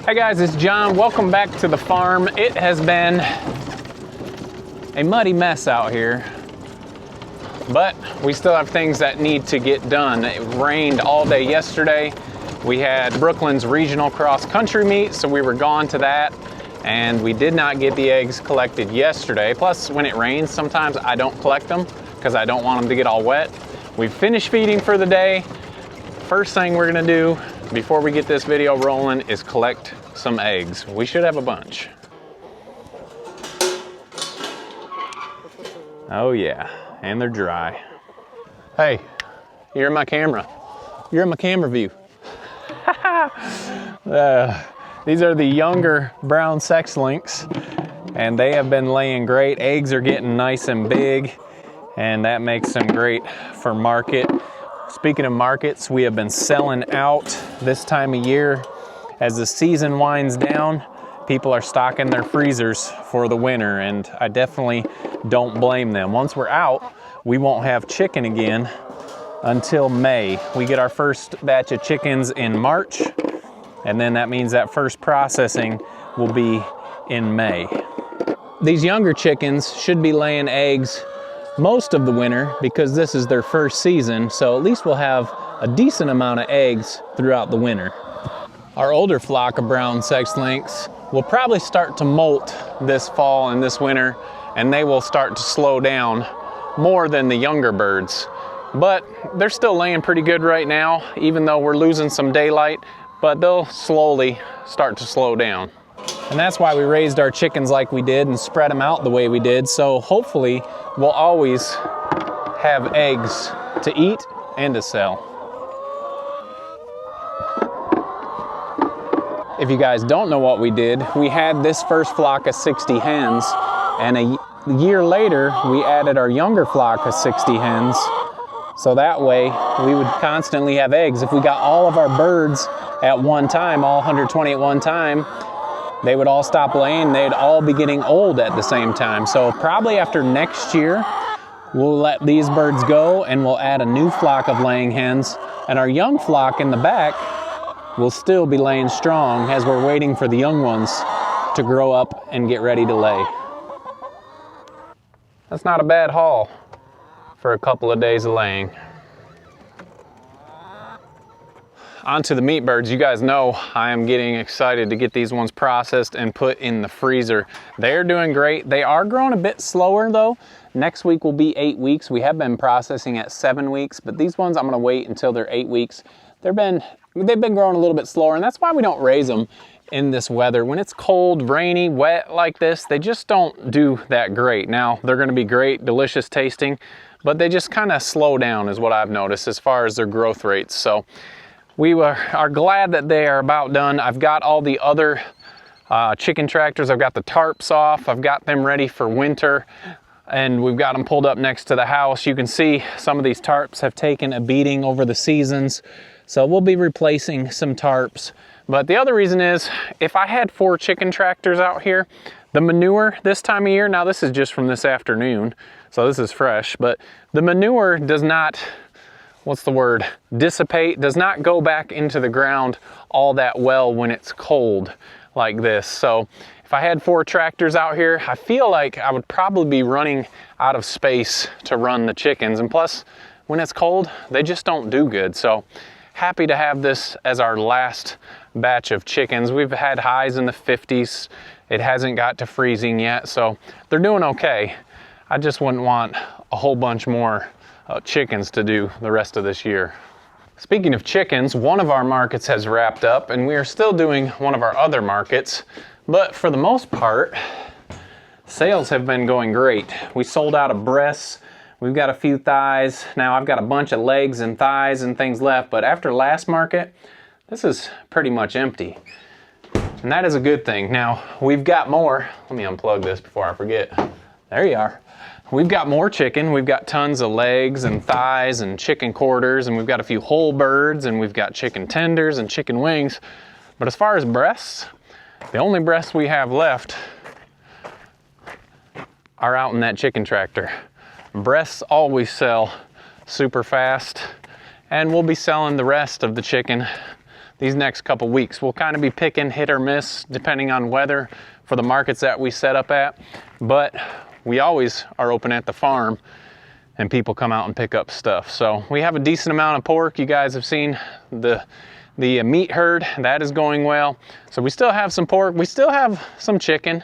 Hey guys, it's John. Welcome back to the farm. It has been a muddy mess out here, but we still have things that need to get done. It rained all day yesterday. We had Brooklyn's regional cross country meet, so we were gone to that, and we did not get the eggs collected yesterday. Plus, when it rains, sometimes I don't collect them because I don't want them to get all wet. We've finished feeding for the day. First thing we're gonna do before we get this video rolling is collect some eggs. We should have a bunch. Oh yeah, and they're dry. Hey, you're in my camera. You're in my camera view. These are the younger brown sex links, and they have been laying great. Eggs are getting nice and big, and that makes them great for market. Speaking of markets, we have been selling out this time of year. As the season winds down, people are stocking their freezers for the winter, and I definitely don't blame them. Once we're out, we won't have chicken again until May. We get our first batch of chickens in March, and then that means that first processing will be in May. These younger chickens should be laying eggs most of the winter because this is their first season, so at least we'll have a decent amount of eggs throughout the winter. Our older flock of brown sex links will probably start to molt this fall and this winter, and they will start to slow down more than the younger birds. But they're still laying pretty good right now, even though we're losing some daylight, but they'll slowly start to slow down. And that's why we raised our chickens like we did and spread them out the way we did, so hopefully we'll always have eggs to eat and to sell. If you guys don't know what we did, we had this first flock of 60 hens, and a year later we added our younger flock of 60 hens, so that way we would constantly have eggs. If we got all of our birds at one time, all 120 at one time, they would all stop laying. They'd all be getting old at the same time. So probably after next year, we'll let these birds go and we'll add a new flock of laying hens. And our young flock in the back will still be laying strong as we're waiting for the young ones to grow up and get ready to lay. That's not a bad haul for a couple of days of laying. On to the meat birds. You guys know I am getting excited to get these ones processed and put in the freezer. They're doing great. They are growing a bit slower though. Next week will be 8 weeks. We have been processing at 7 weeks, but these ones I'm gonna wait until they're 8 weeks. They've been growing a little bit slower, and that's why we don't raise them in this weather. When it's cold, rainy, wet like this, they just don't do that great. Now, they're gonna be great, delicious tasting, but they just kind of slow down is what I've noticed as far as their growth rates. So we are glad that they are about done. I've got all the other chicken tractors. I've got the tarps off. I've got them ready for winter, and we've got them pulled up next to the house. You can see some of these tarps have taken a beating over the seasons, so we'll be replacing some tarps. But the other reason is, if I had 4 chicken tractors out here, the manure this time of year, now this is just from this afternoon, so this is fresh, but the manure does not, dissipate, does not go back into the ground all that well when it's cold like this. So if I had 4 tractors out here, I feel like I would probably be running out of space to run the chickens. And plus, when it's cold, they just don't do good. So happy to have this as our last batch of chickens. We've had highs in the 50s. It hasn't got to freezing yet, so they're doing okay. I just wouldn't want a whole bunch more chickens to do the rest of this year. Speaking of chickens, one of our markets has wrapped up, and we are still doing one of our other markets, but for the most part, sales have been going great. We sold out of breasts. We've got a few thighs. Now I've got a bunch of legs and thighs and things left, but after last market, this is pretty much empty. And that is a good thing. Now we've got more. Let me unplug this before I forget. There you are. We've got more chicken. We've got tons of legs and thighs and chicken quarters, and we've got a few whole birds, and we've got chicken tenders and chicken wings. But as far as breasts, the only breasts we have left are out in that chicken tractor. Breasts always sell super fast, and we'll be selling the rest of the chicken these next couple weeks. We'll kind of be picking hit or miss depending on weather for the markets that we set up at, but we always are open at the farm and people come out and pick up stuff. So we have a decent amount of pork. You guys have seen the meat herd, that is going well. So we still have some pork, we still have some chicken,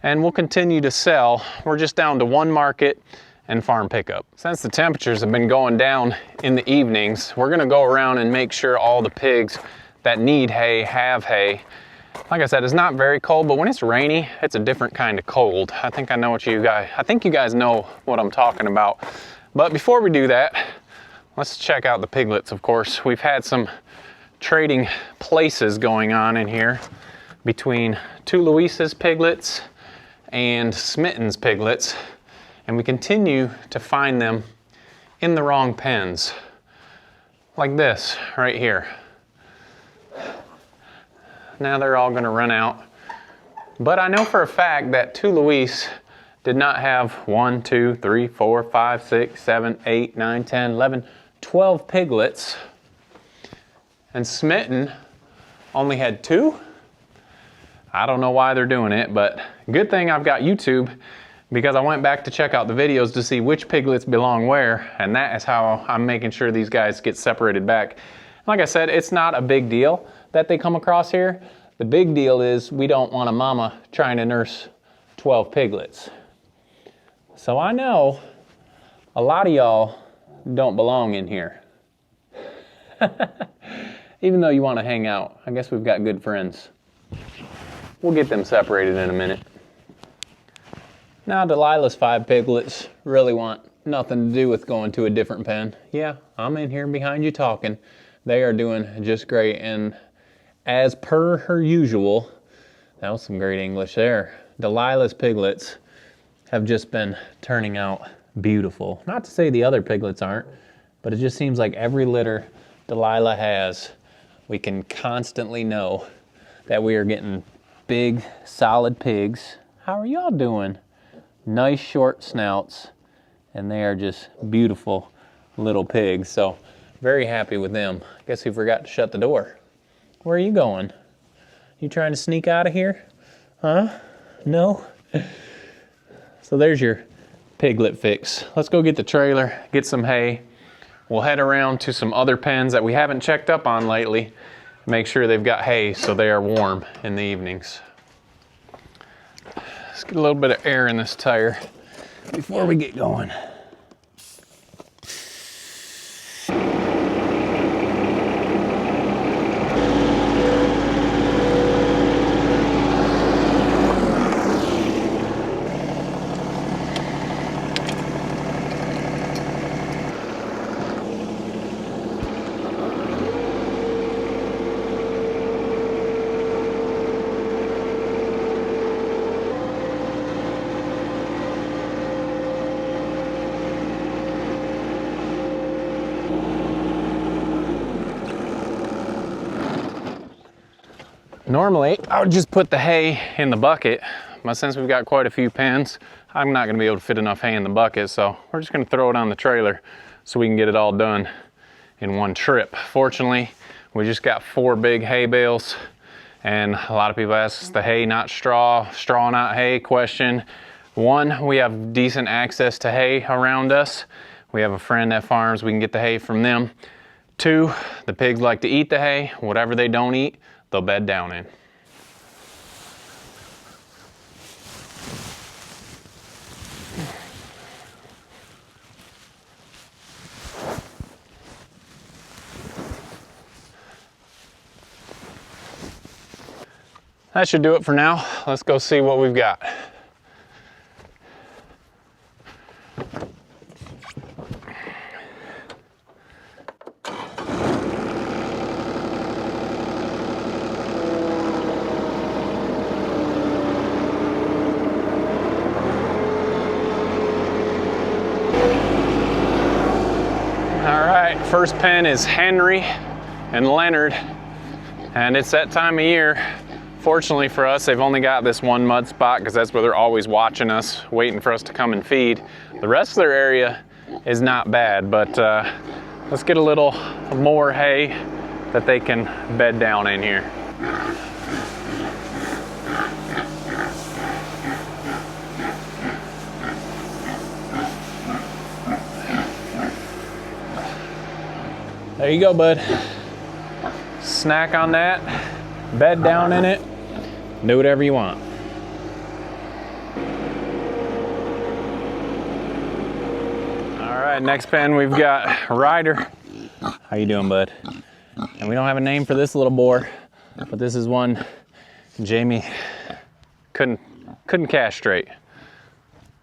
and we'll continue to sell. We're just down to one market and farm pickup. Since the temperatures have been going down in the evenings, we're gonna go around and make sure all the pigs that need hay have hay. Like I said, it's not very cold, but when it's rainy, it's a different kind of cold. I think you guys know what I'm talking about. But before we do that, let's check out the piglets, of course. We've had some trading places going on in here between two Luisa's piglets and Smitten's piglets, and we continue to find them in the wrong pens, like this right here. Now they're all gonna run out, but I know for a fact that two Luis did not have 1, 2, 3, 4, 5, 6, 7, 8, 9, 10, 11, 12 piglets, and Smitten only had 2. I don't know why they're doing it, but good thing I've got YouTube, because I went back to check out the videos to see which piglets belong where, and that is how I'm making sure these guys get separated back. Like I said, it's not a big deal that they come across here. The big deal is we don't want a mama trying to nurse 12 piglets. So I know a lot of y'all don't belong in here. Even though you want to hang out, I guess we've got good friends. We'll get them separated in a minute. Now Delilah's 5 piglets really want nothing to do with going to a different pen. Yeah, I'm in here behind you talking. They are doing just great, and as per her usual, that was some great English there. Delilah's piglets have just been turning out beautiful. Not to say the other piglets aren't, but it just seems like every litter Delilah has, we can constantly know that we are getting big, solid pigs. How are y'all doing? Nice short snouts, and they are just beautiful little pigs. So very happy with them. I guess we forgot to shut the door. Where are you going? You trying to sneak out of here? Huh? No? So there's your piglet fix. Let's go get the trailer, get some hay. We'll head around to some other pens that we haven't checked up on lately. Make sure they've got hay so they are warm in the evenings. Let's get a little bit of air in this tire before we get going. Normally, I would just put the hay in the bucket, but since we've got quite a few pens, I'm not gonna be able to fit enough hay in the bucket, so we're just gonna throw it on the trailer so we can get it all done in one trip. Fortunately, we just got 4 big hay bales, and a lot of people ask us the hay not straw, straw not hay question. 1, we have decent access to hay around us. We have a friend that farms, we can get the hay from them. 2, the pigs like to eat the hay. Whatever they don't eat, they'll bed down in. That should do it for now. Let's go see what we've got. First pen is Henry and Leonard, and it's that time of year. Fortunately for us, they've only got this one mud spot because that's where they're always watching us, waiting for us to come and feed. The rest of their area is not bad, but let's get a little more hay that they can bed down in here. There you go, bud. Snack on that, bed down in it, do whatever you want. All right, next pen we've got Ryder. How you doing, bud? And we don't have a name for this little boar, but this is one Jamie couldn't castrate.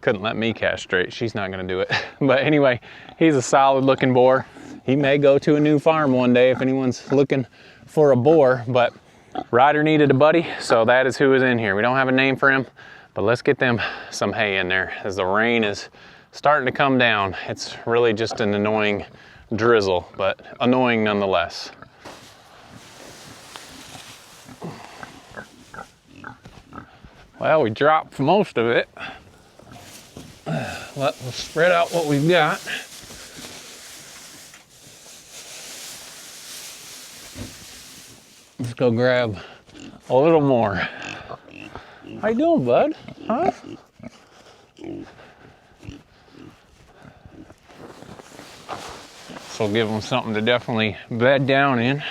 Couldn't let me castrate. She's not gonna do it. But anyway, he's a solid looking boar. He may go to a new farm one day if anyone's looking for a boar, but Ryder needed a buddy, so that is who is in here. We don't have a name for him, but let's get them some hay in there as the rain is starting to come down. It's really just an annoying drizzle, but annoying nonetheless. Well, we dropped most of it. Let's spread out what we've got. Let's go grab a little more. How you doing, bud? Huh? So give them something to definitely bed down in.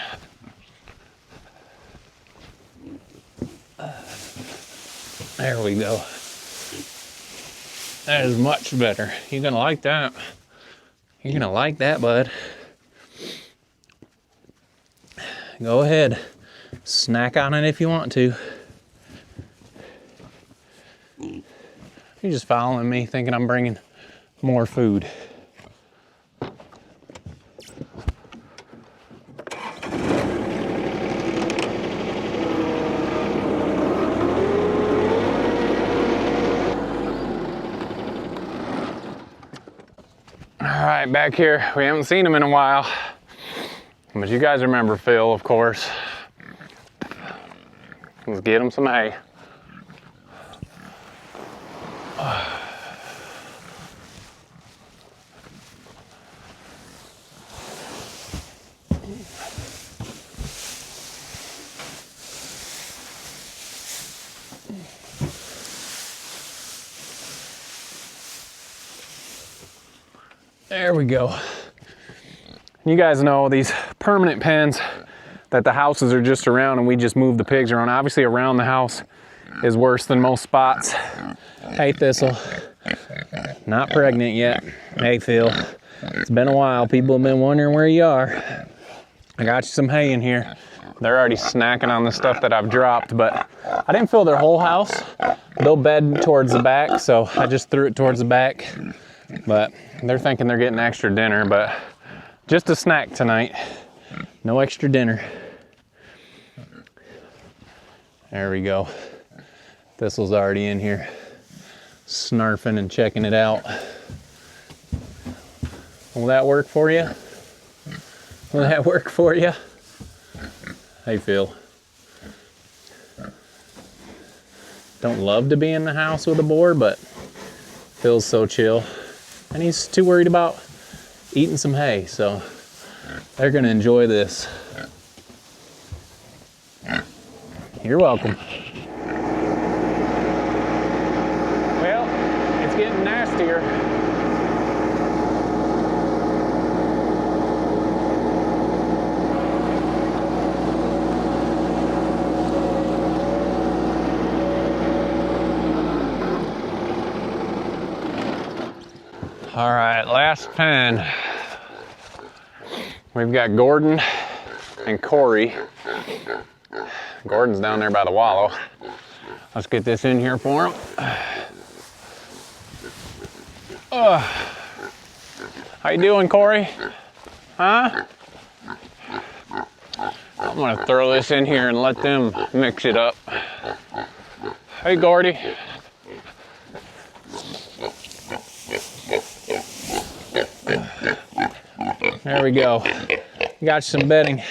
There we go. That is much better. You're gonna like that. You're gonna like that, bud. Go ahead. Snack on it if you want to. You're just following me, thinking I'm bringing more food. All right, back here, we haven't seen him in a while, but you guys remember Phil, of course. Let's get him some hay. There we go. You guys know these permanent pens that the houses are just around and we just move the pigs around. Obviously around the house is worse than most spots. Hey Thistle, not pregnant yet. Hey Phil, it's been a while. People have been wondering where you are. I got you some hay in here. They're already snacking on the stuff that I've dropped, but I didn't fill their whole house. They'll bed towards the back, so I just threw it towards the back. But they're thinking they're getting extra dinner, but just a snack tonight. No extra dinner. There we go. Thistle's already in here, snarfing and checking it out. Will that work for you? Will that work for you? Hey, Phil. Don't love to be in the house with a boar, but Phil's so chill. And he's too worried about eating some hay, so they're gonna enjoy this. You're welcome. Well, it's getting nastier. All right, last pen. We've got Gordon and Corey. Gordon's down there by the wallow. Let's get this in here for him. How you doing, Corey? Huh? I'm gonna throw this in here and let them mix it up. Hey, Gordy. There we go. Got you some bedding.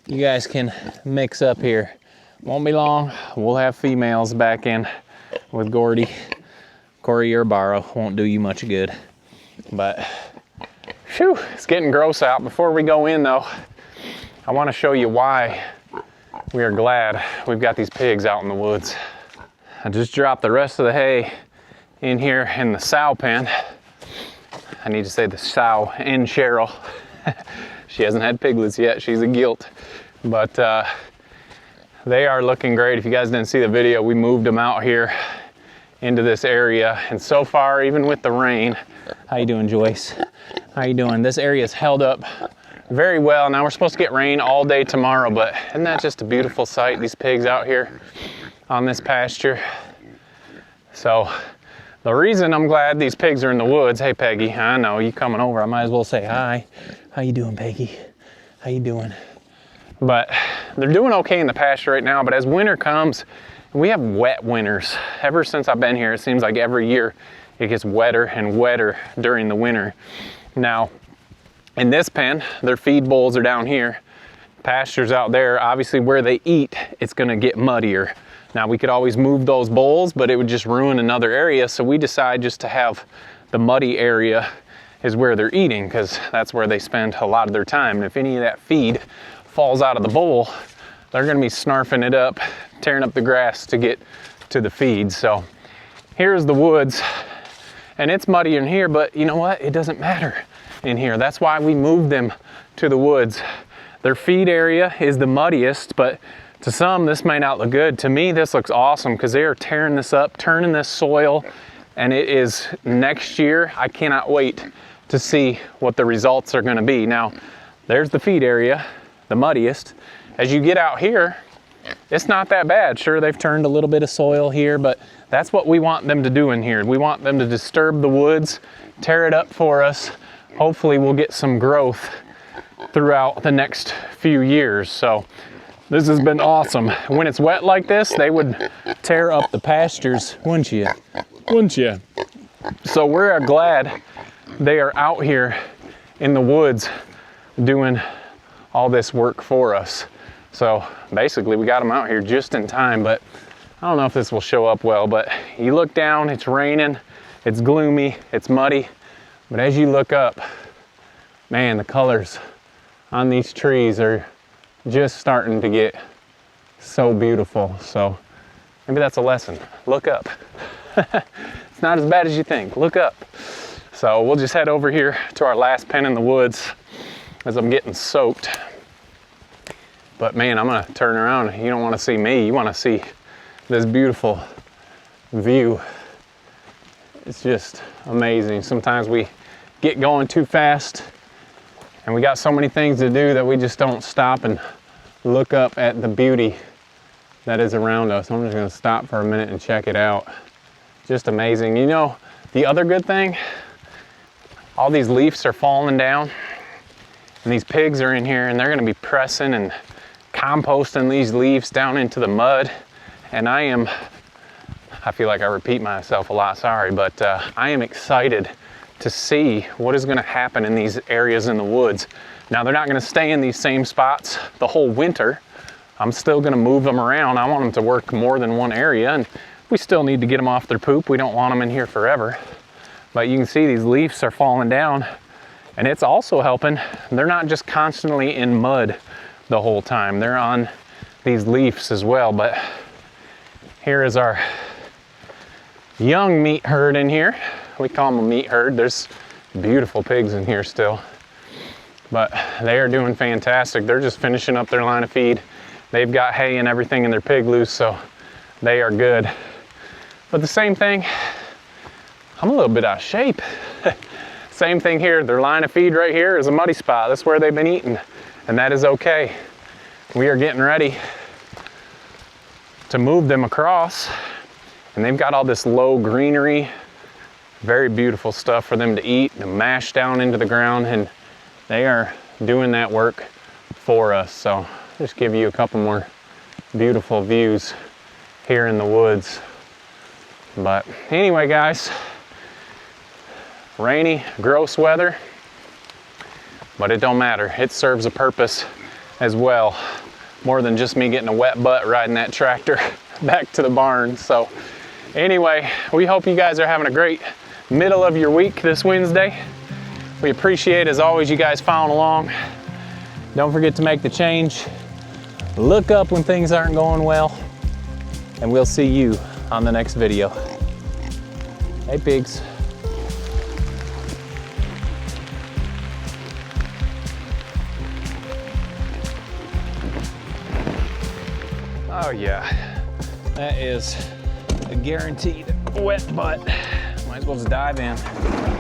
You guys can mix up here. Won't be long. We'll have females back in with Gordy. Corey or Barrow won't do you much good. But, whew, it's getting gross out. Before we go in though, I want to show you why we are glad we've got these pigs out in the woods. I just dropped the rest of the hay in here in the sow pen. I need to say the sow and Cheryl. She hasn't had piglets yet, she's a gilt. But they are looking great. If you guys didn't see the video, we moved them out here into this area. And so far, even with the rain, how you doing, Joyce? How you doing? This area's held up very well. Now we're supposed to get rain all day tomorrow, but isn't that just a beautiful sight? These pigs out here on this pasture. So the reason I'm glad these pigs are in the woods, hey Peggy, I know you coming over, I might as well say hi. How you doing, Peggy? How you doing? But they're doing okay in the pasture right now, but as winter comes, we have wet winters. Ever since I've been here, it seems like every year it gets wetter and wetter during the winter. Now, in this pen, their feed bowls are down here. Pastures out there, obviously where they eat, it's gonna get muddier. Now we could always move those bowls, but it would just ruin another area. So we decide just to have the muddy area is where they're eating, because that's where they spend a lot of their time. And if any of that feed falls out of the bowl, they're gonna be snarfing it up, tearing up the grass to get to the feed. So here's the woods, and it's muddy in here, but you know what? It doesn't matter in here. That's why we moved them to the woods. Their feed area is the muddiest, but to some, this may not look good. To me, this looks awesome because they are tearing this up, turning this soil, and it is next year. I cannot wait to see what the results are gonna be. Now, there's the feed area, the muddiest. As you get out here, it's not that bad. Sure, they've turned a little bit of soil here, but that's what we want them to do in here. We want them to disturb the woods, tear it up for us. Hopefully we'll get some growth throughout the next few years. So this has been awesome. When it's wet like this, they would tear up the pastures, wouldn't you? Wouldn't you? So we're glad they are out here in the woods doing all this work for us. So basically we got them out here just in time, but I don't know if this will show up well, but you look down, it's raining, it's gloomy, it's muddy. But as you look up, man, the colors on these trees are just starting to get so beautiful. So maybe that's a lesson. Look up. It's not as bad as you think. Look up. So we'll just head over here to our last pen in the woods as I'm getting soaked. But man, I'm gonna turn around. You don't wanna see me. You wanna see this beautiful view. It's just amazing. Sometimes we get going too fast and we got so many things to do that we just don't stop and look up at the beauty that is around us. I'm just gonna stop for a minute and check it out. Just amazing. You know, the other good thing, all these leaves are falling down and these pigs are in here and they're gonna be pressing and composting these leaves down into the mud. And I feel like I repeat myself a lot, sorry, but I am excited to see what is gonna happen in these areas in the woods. Now they're not gonna stay in these same spots the whole winter. I'm still gonna move them around. I want them to work more than one area, and we still need to get them off their poop. We don't want them in here forever. But you can see these leaves are falling down, and it's also helping. They're not just constantly in mud the whole time. They're on these leaves as well. But here is our young meat herd in here. We call them a meat herd. There's beautiful pigs in here still, but they are doing fantastic. They're just finishing up their line of feed. They've got hay and everything in their pig loose, so they are good. But the same thing, I'm a little bit out of shape. Same thing here. Their line of feed right here is a muddy spot. That's where they've been eating, and that is okay. We are getting ready to move them across, and they've got all this low greenery, very beautiful stuff for them to eat and mash down into the ground, and they are doing that work for us. So just give you a couple more beautiful views here in the woods. But anyway, guys, rainy, gross weather, but it don't matter. It serves a purpose as well, more than just me getting a wet butt riding that tractor back to the barn. So anyway, we hope you guys are having a great middle of your week this Wednesday. We appreciate, as always, you guys following along. Don't forget to make the change. Look up when things aren't going well, and we'll see you on the next video. Hey pigs. Oh yeah, that is a guaranteed wet butt. Might as well just dive in.